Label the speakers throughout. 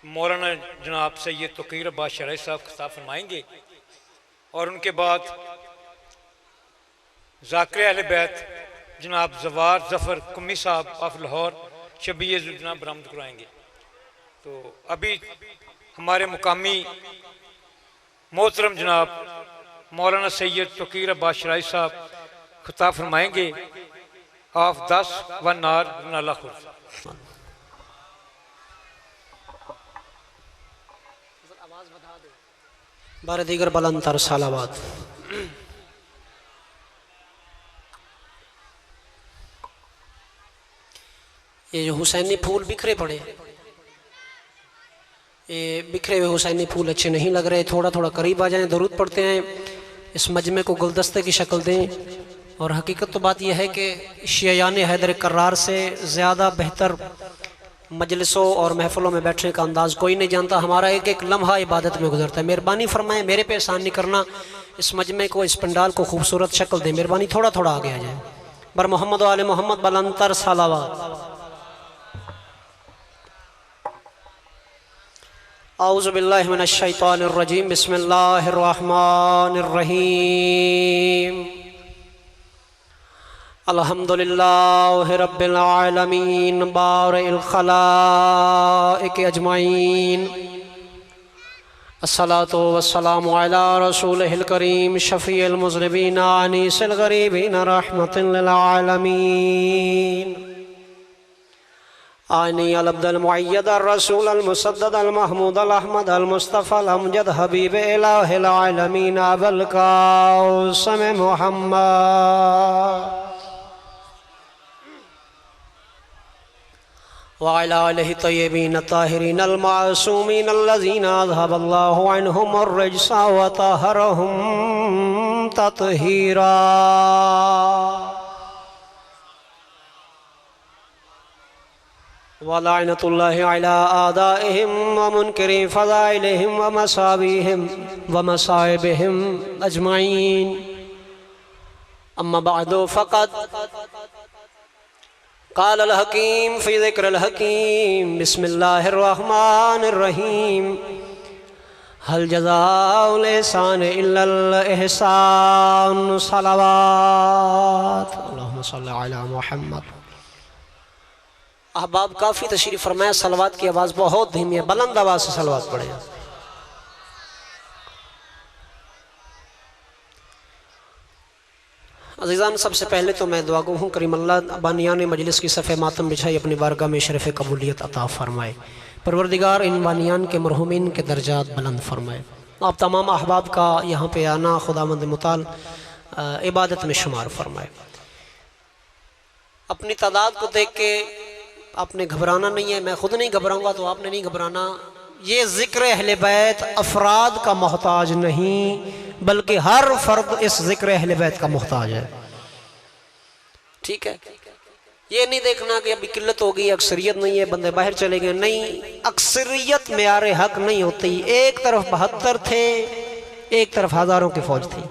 Speaker 1: मौलाना जनाब सैयद तकीर अब्बास शरई साहब खिताब फरमाएंगे और उनके बाद ज़ाकिर अहले बैत जनाब जवार जफ़र कुम्मी साहब ऑफ लाहौर शबीर जनाब बरामद कराएंगे। तो अभी हमारे मुकामी मोहतरम जनाब मौलाना सैयद तकीर अब्बास शरई साहब खिताब फरमाएंगे ऑफ 10 व नार नाला खुर्द।
Speaker 2: बार दीगर बुलंदतर सलावत। ये जो हुसैनी फूल बिखरे पड़े, ये बिखरे हुए हुसैनी फूल अच्छे नहीं लग रहे, थोड़ा थोड़ा करीब आ जाएं, दरूद पढ़ते हैं, इस मजमे को गुलदस्ते की शक्ल दें। और हकीकत तो बात यह है कि शियाने हैदर कर्रार से ज़्यादा बेहतर मजलिसों और महफ़िलों में बैठने का अंदाज़ कोई नहीं जानता। हमारा एक एक लम्हा इबादत में गुजरता है। मेहरबानी फरमाएं, मेरे पे एहसान नहीं करना, इस मजमे को, इस पंडाल को खूबसूरत शक्ल दें। मेहरबानी थोड़ा थोड़ा आगे आ जाए। बर मोहम्मद वाले मोहम्मद बुलंदतर सलावत। औज़ु बिल्लाहि मिनश शैतानिर रजीम, बिस्मिल्लाहिर रहमानिर रहीम। अल्हम्दुलिल्लाहि रब्बिल आलमीन बारिल खलाइक अजमाइन। अस्सलातु वस्सलामु अला रसूलिहिल करीम शफ़ीइल मुज़निबीन अनीसिल गरीबीन रहमतुल लिल आलमीन। आनी अल अब्दुल मुअय्यद अल रसूल अल मुसद्दद अल महमूद अल अहमद अल मुस्तफ़ा अल अमजद हबीब इलाहिल आलमीन अबुल कासिम मुहम्मद व अला आलिहि तय्यबीन ताहिरीन अल मासूमीन अल्लज़ीना अज़हबल्लाहु अन्हुमुर रिज्सा व तहहरहुम तत्हीरा। व लानतुल्लाहि अला आदाइहिम व मुनकिरी फ़ज़ाइलिहिम व मसाबिहिम व मसाइबिहिम अजमाइन। अम्मा बअदु फ़क़द क़ाल अल हकीम फ़ी ज़िक्रिल हकीम, बिस्मिल्लाहिर रहमानिर रहीम। हल जज़ाउल एहसान इल्लल एहसान। सलावत अल्लाहुम्मा सल्लि अला मुहम्मद। अहबाब काफ़ी तशरीफ़ फरमाया, सलवात की आवाज़ बहुत धीमी है, बुलंद आवाज़ से सलवात पढ़े। अज़ीज़ान, सबसे पहले तो मैं दुआ गो हूँ करीम अल्लाह बानियान मजलिस की सफ़े मातम बिछाई अपनी बारगाह में शरफ़ कबूलियत अता फ़रमाए। परवरदिगार इन बानियान के मरहूमीन के दर्जात बुलंद फ़रमाए। आप तमाम अहबाब का यहाँ पे आना खुदावंद मुताल इबादत में शुमार फ़रमाए। अपनी तादाद को देख के आपने घबराना नहीं है, मैं खुद नहीं घबराऊंगा तो आपने नहीं घबराना। ये ज़िक्र अहले बैत अफराद का मोहताज नहीं, बल्कि हर फर्द इस ज़िक्र अहले बैत का मोहताज है। ठीक है, ये नहीं देखना कि अभी किल्लत हो गई, अक्सरियत नहीं है, बंदे बाहर चले गए। नहीं, अक्सरियत मेयारे हक नहीं होती। एक तरफ 72 थे, एक तरफ हज़ारों की फौज थी,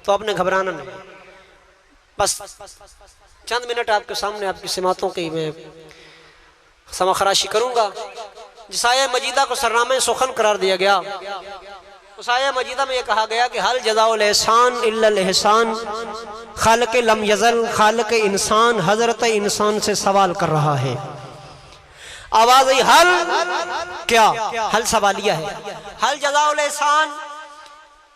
Speaker 2: तो आपने घबराना नहीं। बस चंद मिनट आपके सामने आपकी सिमातों की मैं समाखराशी करूंगा। जिस आया मजीदा को सरनामे सुखन करार दिया गया, उस आया मजीदा में यह कहा गया कि हल जज़ाउल एहसान इल्लल एहसान। खालिक लम यज़ल, खालिक इंसान हजरत इंसान से सवाल कर रहा है। आवाज आई हल, क्या हल सवालिया है। हल जज़ाउल एहसान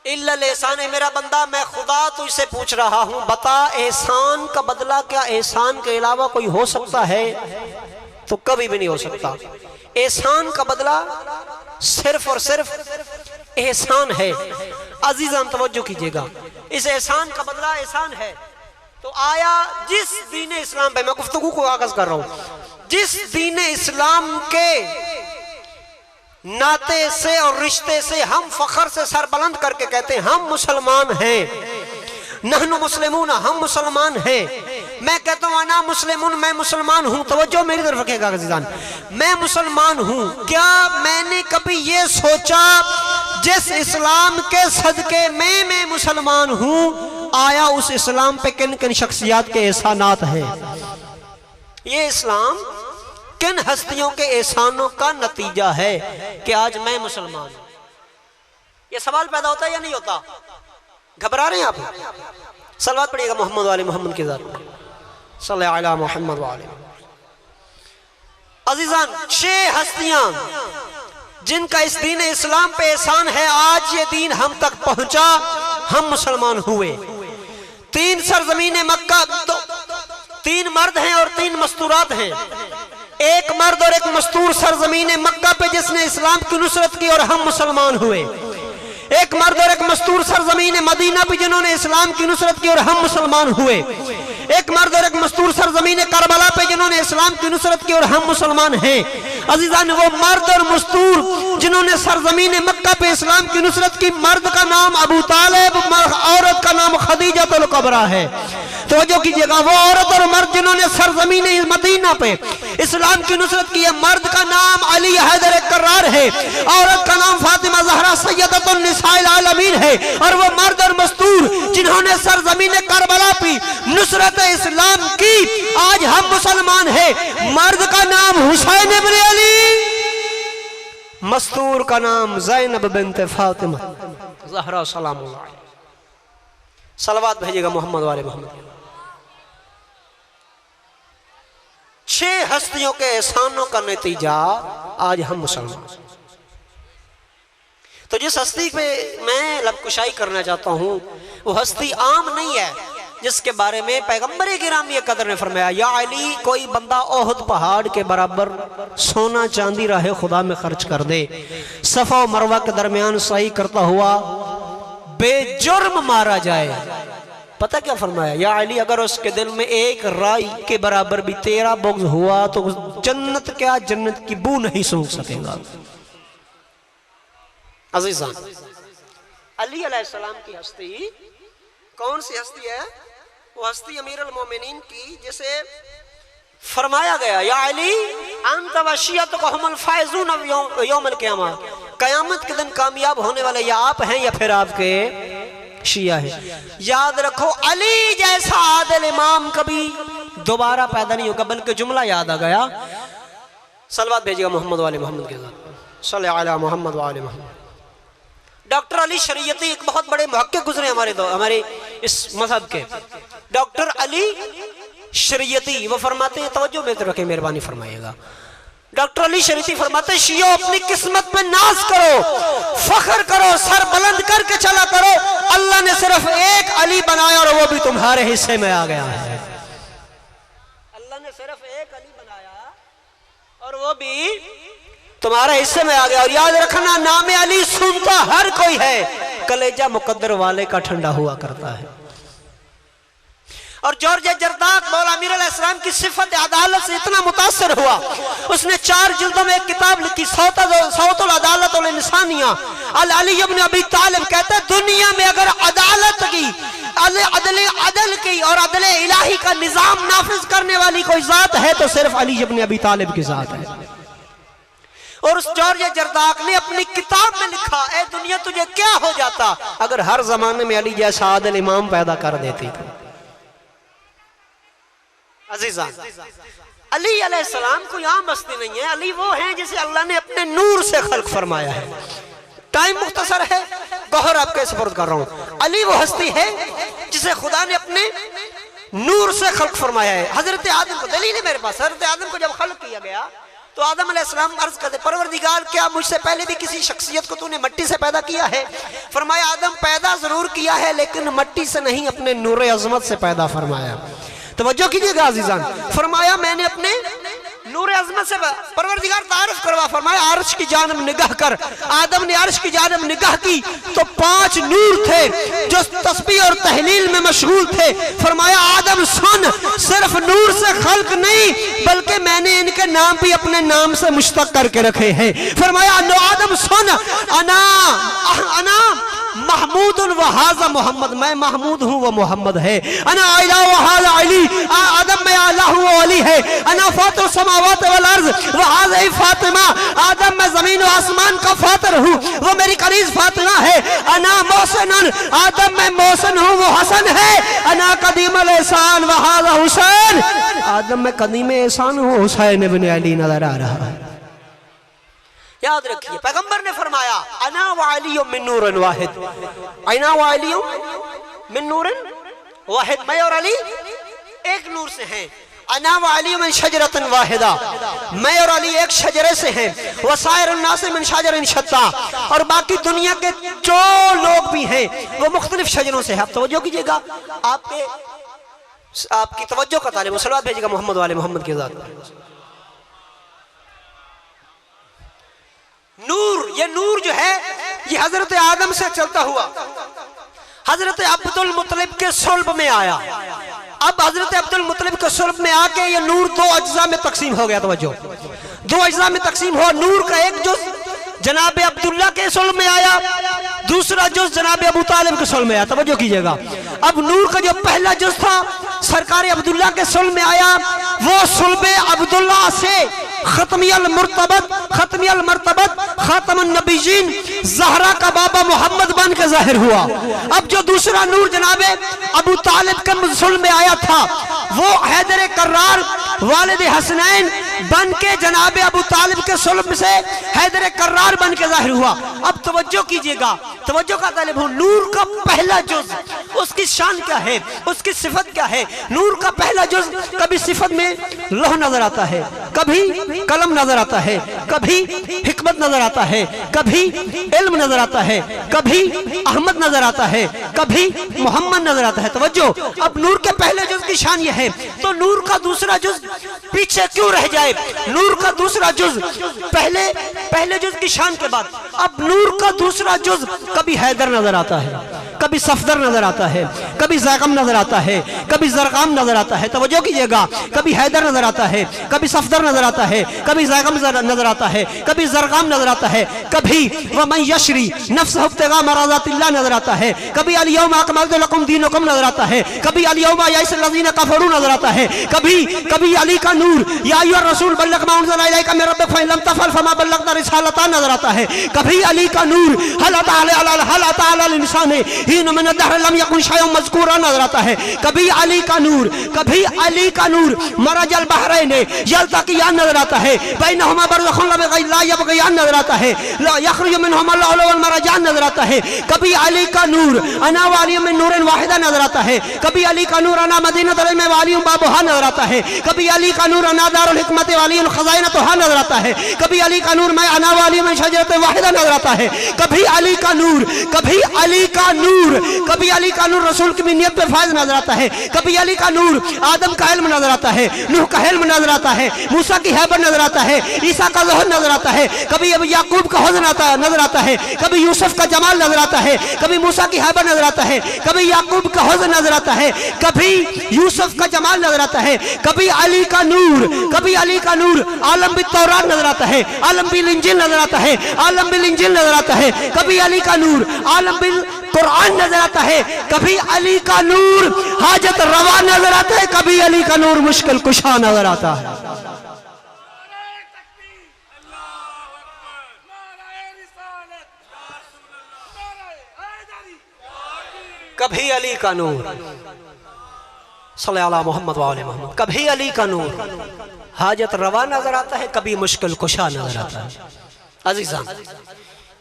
Speaker 2: इल्लल एहसान है, मेरा बंदा मैं खुदा तुझसे पूछ रहा हूँ, बता एहसान का बदला क्या एहसान के अलावा कोई हो सकता है? तो कभी भी नहीं हो सकता। एहसान का बदला सिर्फ और सिर्फ एहसान है। अजीज़ान तवज्जो कीजिएगा, इस एहसान का बदला एहसान है। तो आया जिस दीन इस्लाम पे, मैं गुफ्तगू को आगाज कर रहा हूं, जिस दीन इस्लाम के नाते से और रिश्ते से हम फख्र से सर बुलंद करके कहते हैं हम मुसलमान हैं, नहनु मुस्लिमून, हम मुसलमान हैं। मैं कहता हूँ अना मुस्लिमून, मैं मुसलमान हूँ। तवज्जो मेरी तरफ रखिएगा अज़ीज़ान, मैं मुसलमान हूँ। क्या मैंने कभी ये सोचा जिस इस्लाम के सदके में मैं मुसलमान हूँ, आया उस इस्लाम पे किन किन शख्सियात के एहसानात हैं? ये इस्लाम किन हस्तियों के एहसानों का नतीजा है कि आज मैं मुसलमान हूं? ये सवाल पैदा होता है या नहीं होता? घबरा रहे हैं आप? सलवात पढ़िएगा मोहम्मद वाले मोहम्मद की ज़ात में सल्लल्लाहु अलैहि मोहम्मद वाले। अजीजान, 6 हस्तियां जिनका इस दीन इस्लाम पे एहसान है, आज ये दीन हम तक पहुंचा, हम मुसलमान हुए। 3 सरजमीन मक्का, 3 मर्द हैं और 3 मस्तूरात हैं। एक मर्द और एक मस्तूर सरजमीन मक्का पे जिसने इस्लाम की नुसरत की और हम मुसलमान हुए। एक मर्द और एक मस्तूर सरजमीन मदीना पे जिन्होंने इस्लाम की नुसरत की और हम मुसलमान हुए। एक मर्द और एक मस्तूर सरजमीन करबला पे जिन्होंने इस्लाम की नुसरत की और हम मुसलमान हैं। अजीजान, वो मर्द और मस्तूर जिन्होंने सरजमीन मक्का पे इस्लाम की नुसरत की, मर्द का नाम अबू तालिब, औरत का नाम खदीजतुल कुबरा है। तो जो कीजिएगा, वो औरत और मर्द जिन्होंने सरजमीन मदीना पे इस्लाम की नुसरत की है, मर्द का नाम अली हैदर कर्रार है, औरत का नाम फातिमा ज़हरा सय्यदतुन निसाइल आलमीन है। और वो मर्द और मस्तूर जिन्होंने सरजमीन करबला पे नुसरत इस्लाम की, आज हम मुसलमान हैं। मर्द का नाम हुसैन इब्न अली, मस्तूर का नाम ज़ैनब बिन्त फातिमा ज़हरा सलामुल्लाह अलैहा। सलवात भेजिएगा मोहम्मद वाले मोहम्मद। 6 हस्तियों के एहसानों का नतीजा आज हम मुसलमान। तो जिस हस्ती पे मैं लबकुशाई करना चाहता हूं, वो हस्ती आम नहीं है, जिसके बारे में पैगंबर गिरामी कदर ने फरमाया, या अली, कोई बंदा ओहद पहाड़ के बराबर सोना चांदी राहे खुदा में खर्च कर दे, सफा और मरवा के दरमियान सही करता हुआ बेजुर्म मारा जाए। पता क्या फरमाया? या अली, अगर उसके दिल में एक राई के बराबर भी तेरा बुग़्ज़ हुआ तो जन्नत क्या, जन्नत की बू नहीं सूंघ सकेगा। अज़ीज़ान, अली अलैहिस्सलाम की हस्ती कौन सी हस्ती है? वो हस्ती अमीरुल मोमिनीन की, जिसे फरमाया गया, या अली अंत वशियतुहुमुल फाइज़ून यौमल क़ियामा, क़यामत के दिन कामयाब होने वाले या आप हैं या फिर आपके शिया है। याद रखो, अली जैसा आदिल इमाम कभी दोबारा पैदा नहीं होगा। बल्कि जुमला याद आ गया, सलवात भेजिएगा मोहम्मद वाले मोहम्मद के साथ सल्लल्लाहु अलैहि मोहम्मद वाले मोहम्मद। डॉक्टर अली शरीयती एक बहुत बड़े मुहक्किक गुजरे हमारे इस मजहब के। डॉक्टर अली शरीयती वो फरमाते हैं, तवज्जो में तो रखे, मेहरबानी फरमाइएगा। डॉक्टर अली शरीयती फरमाते हैं, शियो अपनी किस्मत पे नाज करो, फख्र करो, सर बुलंद करके चला करो। अल्लाह ने सिर्फ एक अली बनाया और वो भी तुम्हारे हिस्से में आ गया है। अल्लाह ने सिर्फ एक अली बनाया और वो भी तुम्हारे हिस्से में आ गया। और याद रखना, नाम अली सुनता हर कोई है, कलेजा मुकद्दर वाले का ठंडा हुआ करता है। और जॉर्ज जरदाक मौला अमीर अलैहिस्सलाम की सिफत अदालत से इतना मुतासर हुआ, उसने 4 जिल्दों में एक किताब लिखी, सौतुल अदालत वल इंसानिया। अली इब्न अबी तालिब कहता है, दुनिया में अगर अदालत की, अदल की और अदल इलाही का निजाम नाफिज करने वाली कोई जात है तो सिर्फ अली इब्न अबी तालिब की जात है। और उस जॉर्ज जरदाक ने अपनी किताब में लिखा, ए दुनिया तुझे क्या हो जाता अगर हर जमाने में अली जैसा आदिल इमाम पैदा कर देती। अजीजान, अली अलैहिस्सलाम कोई आम हस्ती नहीं है। अली वो हैं जिसे अल्लाह ने अपने नूर से खल्क फरमाया है। टाइम मुख्तसर है, गौहर आपके सुपुर्द कर रहा हूं। अली वो हस्ती है जिसे खुदा ने अपने नूर से खल्क फरमाया है। हजरत आदम को, दलील है मेरे पास, हजरत आदम को जब खल्क किया गया तो आदम अलैहिस्सलाम अर्ज करते, परवरदिगार क्या मुझसे पहले भी किसी शख्सियत को तूने मट्टी से पैदा किया है? फरमाया, आदम पैदा जरूर किया है लेकिन मट्टी से नहीं, अपने नूर अजमत से पैदा फरमाया। तवज्जो कीजिएगा अज़ीज़ान, फरमाया मैंने अपने नूर अज़मत से परवरदिगार तारीफ करवा। फरमाया अर्श की जानब निगाह कर। आदम ने अर्श की जानब निगाह की तो 5 नूर थे जो तस्बीह और तहलील में मशगूल थे। फरमाया आदम सुन, सिर्फ नूर से खल्क नहीं बल्कि मैंने इनके नाम भी अपने नाम से मुश्तक करके रखे हैं। फरमाया आदम सुन, अना महमूद व हाज़ा मोहम्मद, मैं महमूद हूँ वो मोहम्मद है। अना इला व हाज़ा अली, आदम में अल्लाह वो अली है। अना फातिर समावात वल अर्ज़ व हाज़ा फातिमा, आदम में ज़मीन व आसमान का फातिर हूँ, वो मेरी कनीज़ फातिमा है। अना मोहसिन, आदम में मोहसिन हूँ, वो हसन है। अना कदीम अल एहसान व हाज़ा हुसैन, आदम में कदीम एहसान हूँ, हुसैन इब्न अली नजर आ रहा है। याद रखिए पैगंबर ने फरमाया अना व अली मिन नूरिन वाहिद, अना व अली मिन नूरिन वाहिद, मैं और अली एक नूर से हैं। अना व अली मिन शजरतिन वाहिदा, मैं और अली एक शजरे से हैं। वसाइरुन नास मिन शजरिन शत्ता, और बाकी दुनिया के जो लोग भी हैं वो मुख्तलिफ शजरों से हैं। आप तवज्जो कीजिएगा, आपकी तवज्जो का तालिब सलावत भेजिएगा मोहम्मद वाले मोहम्मद के ज़ात पर। नूर, ये नूर जो है ये हजरत आदम से चलता हुआ हजरत अब्दुल मुत्तलिब के सुल्ब में आया। अब हजरत अब्दुल मुत्तलिब के सुल्ब में आके ये नूर दो अज्जा में तकसीम हो गया। तवज्जो, दो अज्जा में तकसीम हुआ। नूर का एक जुज़ जनाब अब्दुल्ला के सुल्ब में आया, दूसरा जुज़ जनाब अबू तालिब के सुल्ब में आया। तवज्जो कीजिएगा, अब नूर का जो पहला जुज़ था सरकार अब्दुल्ला के सुल्ब में आया, वो सुल्ब अब्दुल्ला से खत्मियल मर्तबत खातमुन नबीयीन ज़हरा का बाबा मोहम्मद बन के ज़ाहिर हुआ। अब जो दूसरा नूर जनाबे अबू तालिब के सुल्ब में आया था वो हैदर कर्रार वालिद हसनैन बन के जनाबे अबू तालिब के सुल्ब से हैदर कर्रार बन के ज़ाहिर हुआ। अब तवज्जो कीजिएगा, तवज्जो का तालिब हूँ। नूर का पहला जुज़, उसकी शान क्या है, उसकी सिफत क्या है। नूर का पहला जुज़ कभी सिफत में लौह नजर आता है, कभी कलम नजर आता है, कभी हिकमत नजर आता है, कभी इल्म नजर आता है, कभी अहमद नजर आता है, कभी मोहम्मद नजर आता है। तवज्जो, अब नूर के पहले जुज़ की शान यह है, तो नूर का दूसरा जुज़ पीछे क्यों रह जाए। नूर का दूसरा जुज़ पहले जुज़ की शान के बाद अब नूर का दूसरा जुज़ कभी हैदर नजर आता है, कभी सफदर नजर आता है, कभी ज़ैगम नजर आता है, कभी ज़रक़ाम नजर आता है। तवज्जो कीजिएगा, कभी हैदर नजर आता है, कभी सफदर नजर आता है, कभी ज़ैगम नजर आता है, कभी ज़रक़ाम नजर आता है, कभी वमन यशरी नफ्सहु इब्तिगा मराज़ातिल्लाह नजर आता है, कभी अल यौमा अकमलतु लकुम दीनकुम नजर आता है, कभी अल यौमा यइसल लज़ीना कफ़रू नजर आता है, कभी अली का नूर या अय्युहर रसूल बल्लिग़ मा उन्ज़िला इलैका मिन रब्बिक फ़इन लम तफ़अल फ़मा बल्लग़ता रिसालता नजर आता है, कभी अली का नूर हल अता अलल इंसानि हीन मिन अद-दहर लम यकुन शैअन मज़कूरा नजर आता है, कभी अली का नूर मरजल बहरैन यल्तक़ियान नजर आता है, बैनहुमा बरज़ख़ुन ला यबग़ियान नजर आता है, ला यख़रुजु मिनहुमा अल-लुअलु वल मरजान नजर आता है, कभी अली का नूर अना वालियुम मिन नूरिन वाहिदा नजर आता है, कभी अली का नूर अना मदीनतुल इल्म वालियुम बाबुहा नजर आता है, कभी अली का नूर अना दारुल हिकमत वालियुल खज़ाइनतुहा नजर आता है, कभी अली का नूर मैं अना वालियुम मिन शजरतिन वाहिदा नजर आता है, कभी अली का नूर रसूल की मिन्नत पे फायज नजर आता है, कभी अली का नूर आदम का इल्म नजर आता है, नूह का इल्म नजर आता है, मूसा की हैबत नजर आता है, ईसा का ज़हन नजर आता है, कभी याकूब का हुज़्न नजर आता है, कभी यूसुफ का जमाल नजर आता है, कभी मूसा की हैबत नजर आता है, कभी याकूब का हुज़्न नजर आता है, कभी यूसुफ का जमाल नजर आता है, कभी अली का नूर आलम बिल तौरात नजर आता है, आलम बिल इंजील नजर आता है, आलम बिल इंजील नजर आता है, कभी अली का नूर आलम बिल कुरान नजर आता है, कभी अली का नूर हाजत रवा नजर आता है, कभी अली का नूर मुश्किल कुशा नजर आता है। कभी अली का नूर सल्लल्लाहु अलैहि मोहम्मद व आले मोहम्मद, कभी अली का नूर हाजत रवा नजर आता है, कभी मुश्किल कुशा नजर आता है। अज़ीज़ान,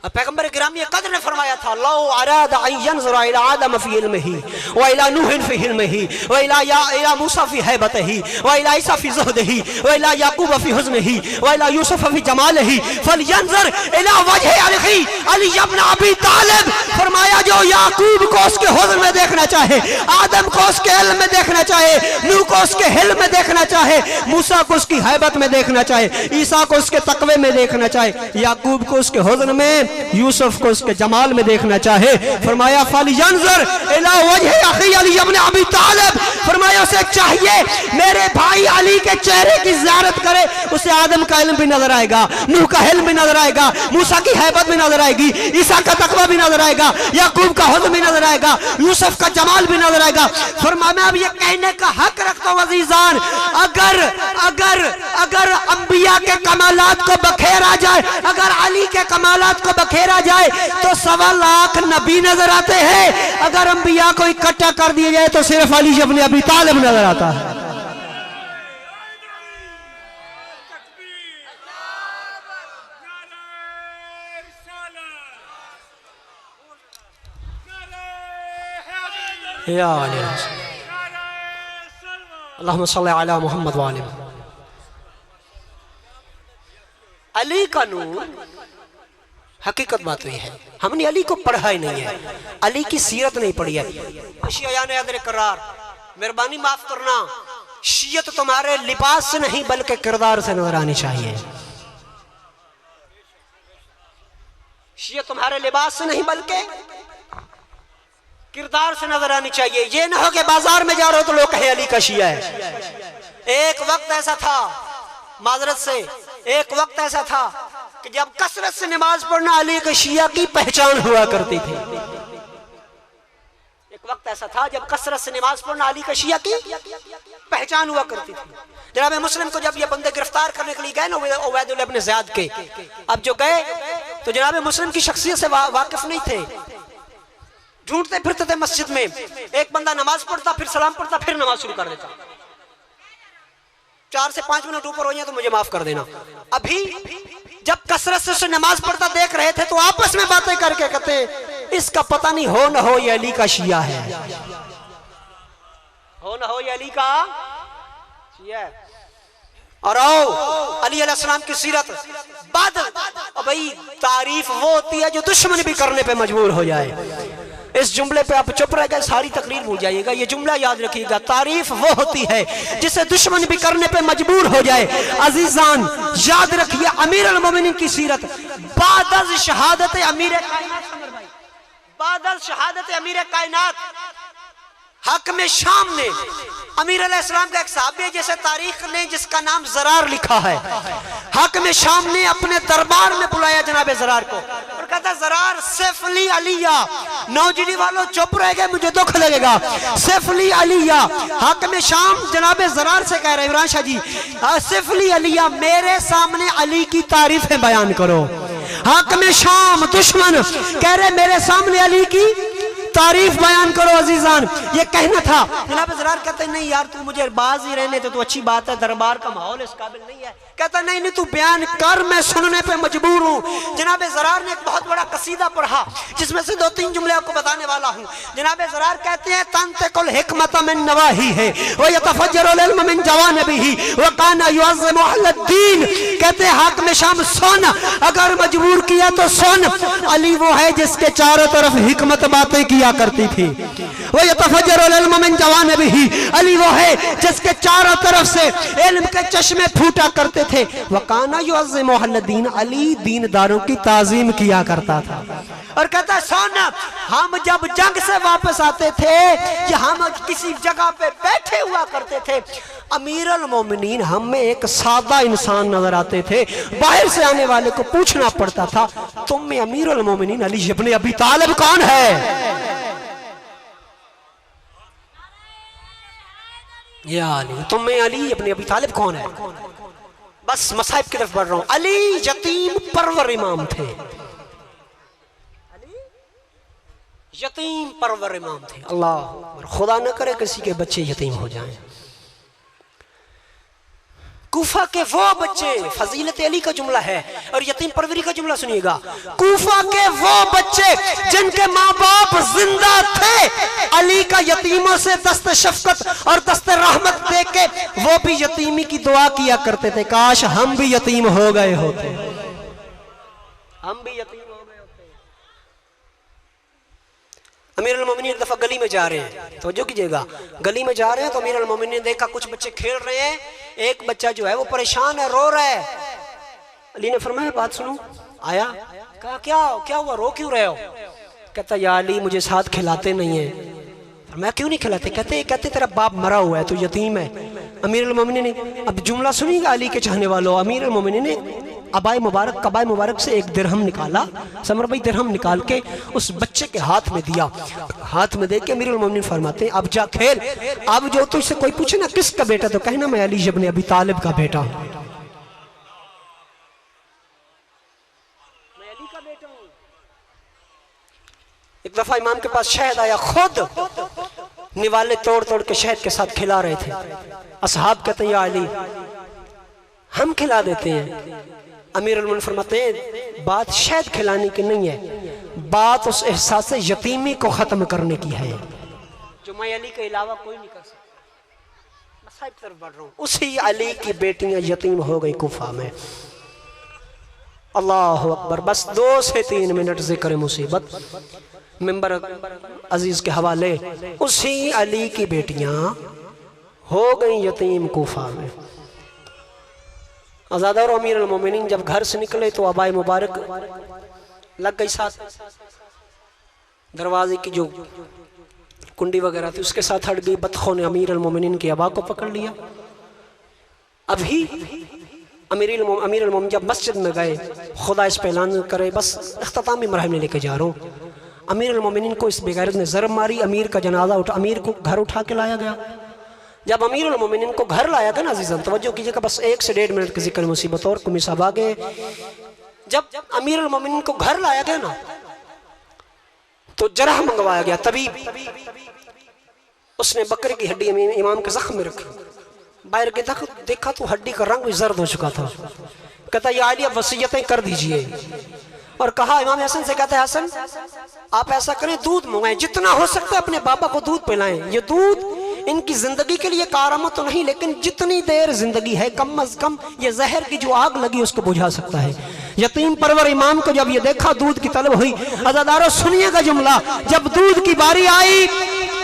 Speaker 2: पैगंबर गिरामी कद्र ने फरमाया था लौ अरादा अन यंज़ुरा इला आदम फी इल्मिही व इला नूह फी हिल्मिही व इला मूसा फी हैबतिही व इला ईसा फी ज़ुहदिही व इला याकूब फी हुज़्निही व इला यूसुफ फी जमालिही फलयंज़ुर इला वजहि अली इब्न अबी तालिब। फरमाया जो याकूब को उसके हुज़्न में देखना चाहे, आदम को उसके इल्म में देखना चाहे, नूह को उसके हिल्म में देखना चाहे, मूसा को उसकी हैबत में देखना चाहे, ईसा को उसके तक़वे में देखना चाहे, याकूब को उसके हुज़्न में यूसुफ को उसके जमाल में देखना चाहे, फरमाया फलियंज़ुर इला वजहि अखी अली इब्न अबी तालिब, फरमाया उसे चाहिए मेरे भाई अली के चेहरे की ज़ियारत करे, उसे आदम का इल्म भी नजर आएगा, नूह का इल्म भी नजर आएगा, मूसा की हैबत भी नजर आएगी, ईसा का तकवा भी नजर आएगा, याकूब का हुस्न भी नजर आएगा, यूसुफ का जमाल भी नजर आएगा। फरमाया मैं अब ये कहने का हक रखता हूं अजीजान, अगर अगर अगर अंबिया के कमालात को बखेरा जाए, अगर अली के कमालात को बखेरा जाए तो 1.25 लाख नबी नजर आते हैं, अगर अंबिया को इकट्ठा कर दिया जाए तो सिर्फ अली इब्न अबी तालिब नजर आता है। या अल्लाहुम्मा सल्ली अला मुहम्मद व आले अली का नूर। हकीकत बात हुई है, हमने अली को पढ़ा ही नहीं है, अली की सीरत नहीं पढ़ी है। करार मेहरबानी माफ करना, शीयत तुम्हारे लिबास से नहीं बल्कि किरदार से नजर आनी चाहिए। शीयत तुम्हारे लिबास से नहीं बल्कि किरदार से नजर आनी चाहिए। ये ना हो कि बाजार में जा रहे हो तो लोग कहें अली का शिया है। एक वक्त ऐसा था, माजरत से, एक वक्त ऐसा था कि जब कसरत से नमाज पढ़ना अली के शिया की पहचान हुआ करती थी। एक वक्त ऐसा था जब कसरत से नमाज पढ़ना अली के शिया की पहचान हुआ करती थी। जनाब मुस्लिम को जब ये बंदे गिरफ्तार करने के लिए गए ना उबैदुल्लाह इब्न ज़ियाद के, अब जो गए तो जनाब मुस्लिम की शख्सियत से वाकिफ नहीं थे, ढूंढते फिरते थे मस्जिद में। एक बंदा नमाज पढ़ता, फिर सलाम पढ़ता, फिर नमाज शुरू कर देता। 4 से 5 मिनट ऊपर हो जाए तो मुझे माफ कर देना। अभी जब कसरत से नमाज पढ़ता देख रहे थे तो आपस में बातें करके कहते इसका पता नहीं हो न हो ये अली का शिया है, हो न हो ये अली का शिया है। और आओ अली अलैहिस्सलाम की सीरत बाद, भाई तारीफ वो होती है जो दुश्मन भी करने पे मजबूर हो जाए। इस जुमले पे आप चुप रह गए, सारी तकरीर भूल जाइएगा, ये जुमला याद रखिएगा। तारीफ वो होती है जिसे दुश्मन भी करने पे मजबूर हो जाए। अजीजान याद रखिए अमीर अल मोमिनीन की सीरत बाद अज़ शहादत अमीर कायनात, बाद अज़ शहादत अमीर कायनात हक में शाम ने अमीर अलैहिस्सलाम का एक साहबी है जैसे तारीख ने जिसका नाम ज़रार लिखा है, हक में शाम ने अपने दरबार में बुलाया जनाब ज़रार को और कहता ज़रार सैफली अलिया, नौजवानी वालों चुप रह गए, मुझे दुख लगेगा। सैफली अलिया, हक में शाम जनाब ज़रार से कह रहे इमरान शाह जी, सैफली अलिया मेरे सामने अली की तारीफें बयान करो। हक में शाम दुश्मन कह रहे मेरे सामने अली की तारीफ बयान करो। अजीजान ये कहना था, जनाब ज़रार कहते नहीं यार तू मुझे बाज ही रहने तो अच्छी बात है, दरबार का माहौल इस काबिल नहीं है। कहता नहीं नहीं तू बयान कर, मैं सुनने पे मजबूर हूँ। जनाब ज़रार ने एक बहुत बड़ा कसीदा पढ़ा जिसमें से 2-3 जुमले आपको बताने वाला हूँ। जनाब ज़रार कहते हैं तंतिकुल हिकमत मिन नवाही है व यतफज्जरुल इल्म मिन जवानिबिही व काना युअज़्ज़िमु अहलद्दीन। कहते हैं हक में शाम सुन, अगर मजबूर किया तो सुन। अली वो है जिसके चारों तरफ हिकमत बातें किया करती थी। वो यतफज्जरुल इल्म मिन जवानिबिही, अली वो है जिसके चारों तरफ से इल्म के चश्मे फूटा करते थे। वकाना युअज़्ज़िमु अहलद्दीन, अली दीनदारों की ताज़ीम किया करता था। और कहता सुन, हम जब जंग से वापस आते थे या हम किसी जगह पे बैठे हुआ करते थे, अमीर अल मोमिनीन हम में एक सादा इंसान नजर आते थे। बाहर से आने वाले को पूछना पड़ता था तुम में अमीर अल मोमिनीन अली इब्न अबी तालिब कौन है? या अली, तुम में अली इब्न अबी तालिब कौन है? बस मसाइब की तरफ बढ़ रहा हूं। अली यतीम परवर इमाम थे, यतीम परवर इमाम थे। अल्लाह खुदा न करे किसी के बच्चे यतीम हो जाएं। कूफा के वो बच्चे, फजीलत अली का जुमला है और यतीम परवरी का जुमला सुनिएगा। कूफा के वो बच्चे जिनके माँ बाप जिंदा थे, अली का यतीमों से दस्त शफकत और दस्त रहमत देके वो भी यतीमी की दुआ किया करते थे, काश हम भी यतीम हो गए होते, हम भी यतीम हो गए होते। अमीर अल मोमिनीन एक दफा गली में जा रहे हैं, तवज्जो कीजिएगा, गली में जा रहे हैं तो अमीर अल मोमिनीन ने देखा कुछ बच्चे खेल रहे हैं, एक बच्चा जो है वो परेशान है, रो रहा है। अली ने फरमाया बात सुनो। आया, कहा क्या हुआ, रो क्यों रहे हो? कहता या अली मुझे साथ खिलाते नहीं है। मैं क्यों नहीं खिलाते? कहते तेरा बाप मरा हुआ है, तू यतीम है। अमीरुल मोमिनीन ने, अब जुमला सुनिएगा अली के चाहने वालों, अमीरुल मोमिनीन ने कबाए मुबारक से एक दिरहम निकाला, समर भाई दिरहम निकाल के उस बच्चे के हाथ में दिया। हाथ में दे के अमीरुल मोमिनीन फरमाते हैं अब जा खेल। अब जो तुझसे कोई पूछे ना किसका बेटा, तो कहना मैं अली इब्न अबी तालिब का बेटा हूं। एक दफा इमाम के पास शहद आया, खुद निवाले तोड़ तोड़ के शहद के साथ खिला रहे थे। असहाब कहते हैं या अली हम खिला देते हैं। अमीरुल मोमिनीन फरमाते हैं बात शहद खिलाने की नहीं है, बात उस एहसास यतीमी को खत्म करने की है जो मैं अली के अलावा कोई नहीं कर सकता। मैं साहिब तरफ बढ़ रहा हूँ। उसी अली की बेटियां यतीम हो गई कुफा में। अल्लाह अकबर। बस 2 से 3 मिनट जिक्र मुसीबत मिंबर अजीज के हवाले। उसी अली की बेटियां हो गई यतीम कुफा में। आज़ादा और अमीरुल मोमिनीन जब घर से निकले तो अबाए मुबारक लग गई साथ, दरवाजे की जो कुंडी वगैरह थी उसके साथ हट गई। बतखों ने अमीरुल मोमिनीन के अबा को पकड़ लिया। अभी अमीरुल मोमिनीन जब मस्जिद में गए, खुदा इस पे ऐलान करे बस इख्तितामी मरहल में लेके जा रहा हूँ। अमीरुल मोमिनीन को इस बेगैरत ने ज़रब मारी। अमीर का जनाजा अमीर को घर उठा के लाया गया। जब अमीरुल मोमिनीन को घर लाया गया ना अजीज़न, तवज्जो कीजिएगा, बस 1 से 1.5 मिनट की जिक्र मुसीबत और कुमी साहब आगे। जब अमीरुल मोमिनीन को घर लाया गया ना तो जरह मंगवाया गया। तबीब उसने बकरे की हड्डी इमाम के जख्म में रखी। बाहर के देखा तो हड्डी का रंग भी जर्द हो चुका था। कहता या अली अब वसीयतें कर दीजिए। और कहा इमाम हसन से, कहता है हसन आप ऐसा करें दूध मंगाएं, जितना हो सकता है अपने बाबा को दूध पिलाएं। ये दूध इनकी जिंदगी के लिए कारआमद तो नहीं, लेकिन जितनी देर जिंदगी है कम अज कम ये जहर की जो आग लगी उसको बुझा सकता है। यतीम परवर इमाम को जब ये देखा दूध की तलब हुई। अज़ादारों सुनिएगा जुमला, जब दूध की बारी आई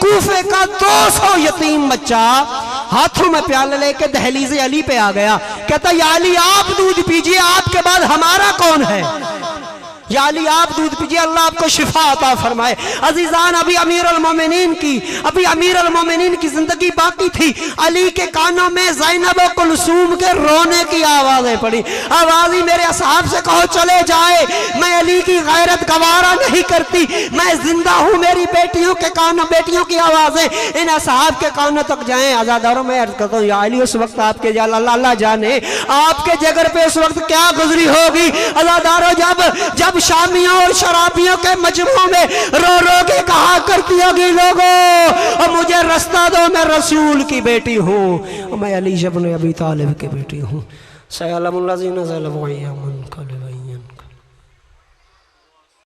Speaker 2: कूफे का 200 यतीम बच्चा हाथों में प्याला लेके दहलीज़े अली पे आ गया। कहता या अली आप दूध पीजिए, आपके बाद हमारा कौन है? या अली आप दूध पीजिए, अल्लाह आपको शिफा अता फरमाए। अजीजान अभी अमीरुल मोमिनीन की जिंदगी बाकी थी। अली के कानों में ज़ैनब और कुलसूम के रोने की आवाजें पड़ी। आवाज ही मेरे असहाब से कहो चले जाए, मैं अली की गैरत गवारा नहीं करती, मैं जिंदा हूँ। मेरी बेटियों के कानों, बेटियों की आवाजें इन असहाब के कानों तक जाएं। आज़ादारों में अर्ज करता हूँ या अली उस वक्त आपके अल्लाह जाने आपके जिगर पे उस वक्त क्या गुजरी होगी। आज़ादारों जब शामियों और शराबियों के मजमू में रो रो के कहा करती होगी लोगों और मुझे रास्ता दो, मैं रसूल की बेटी हूँ, मैं अली इब्न अबी तालिब की बेटी हूँ। सयअलमुल्लज़ीना ज़लमू अय्युम